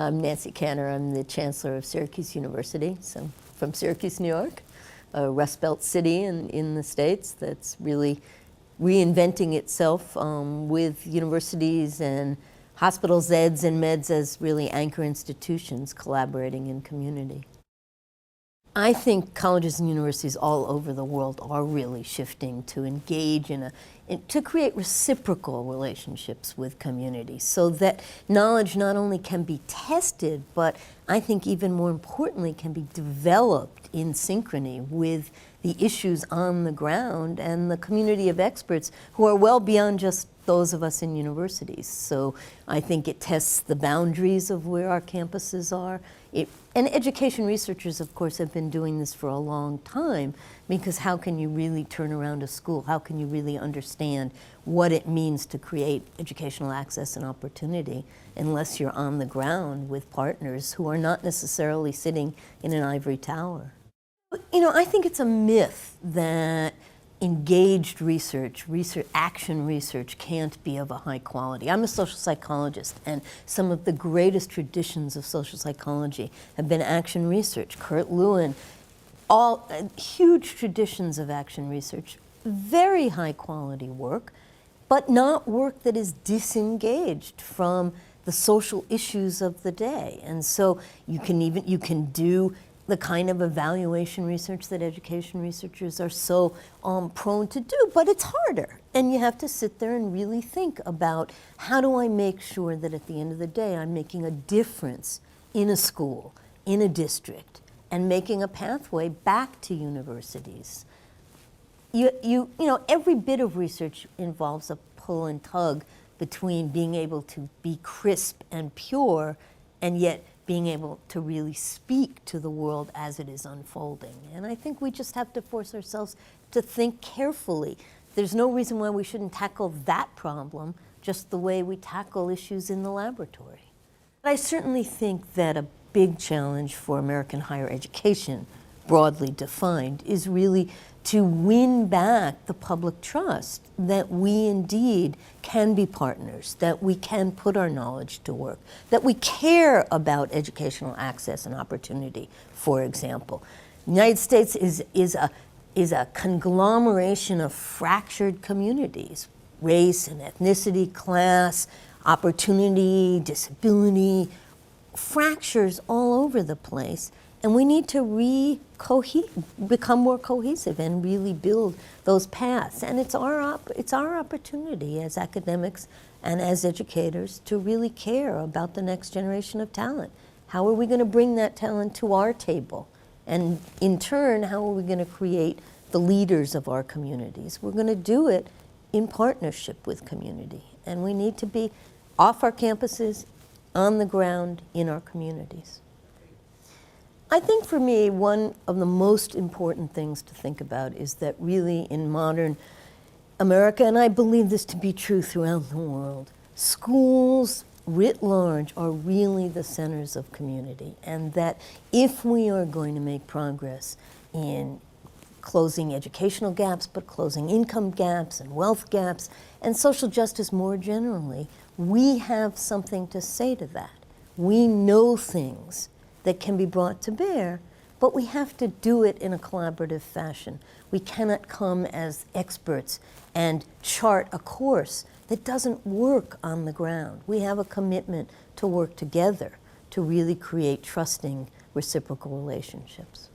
I'm Nancy Cantor. I'm the Chancellor of Syracuse University. So I'm from Syracuse, New York, a Rust Belt city in the States that's really reinventing itself with universities and hospitals, eds, and meds as really anchor institutions collaborating in community. I think colleges and universities all over the world are really shifting to engage to create reciprocal relationships with communities so that knowledge not only can be tested, but I think even more importantly can be developed in synchrony with the issues on the ground and the community of experts who are well beyond just those of us in universities. So I think it tests the boundaries of where our campuses are. And education researchers, of course, have been doing this for a long time, because how can you really turn around a school? How can you really understand what it means to create educational access and opportunity unless you're on the ground with partners who are not necessarily sitting in an ivory tower? You know, I think it's a myth that engaged research, action research can't be of a high quality. I'm a social psychologist, and some of the greatest traditions of social psychology have been action research. Kurt Lewin, all huge traditions of action research, very high quality work, but not work that is disengaged from the social issues of the day. And so you can do the kind of evaluation research that education researchers are so prone to do, but it's harder. And you have to sit there and really think about, how do I make sure that at the end of the day I'm making a difference in a school, in a district, and making a pathway back to universities. You know, every bit of research involves a pull and tug between being able to be crisp and pure and yet being able to really speak to the world as it is unfolding. And I think we just have to force ourselves to think carefully. There's no reason why we shouldn't tackle that problem just the way we tackle issues in the laboratory. I certainly think that a big challenge for American higher education, broadly defined, is really to win back the public trust that we indeed can be partners, that we can put our knowledge to work, that we care about educational access and opportunity, for example. The United States is a conglomeration of fractured communities, race and ethnicity, class, opportunity, disability, fractures all over the place. And we need to become more cohesive and really build those paths. And it's our opportunity as academics and as educators to really care about the next generation of talent. How are we going to bring that talent to our table? And in turn, how are we going to create the leaders of our communities? We're going to do it in partnership with community. And we need to be off our campuses, on the ground, in our communities. I think for me, one of the most important things to think about is that really in modern America, and I believe this to be true throughout the world, schools writ large are really the centers of community, and that if we are going to make progress in closing educational gaps, but closing income gaps and wealth gaps, and social justice more generally, we have something to say to that. We know things that can be brought to bear, but we have to do it in a collaborative fashion. We cannot come as experts and chart a course that doesn't work on the ground. We have a commitment to work together to really create trusting, reciprocal relationships.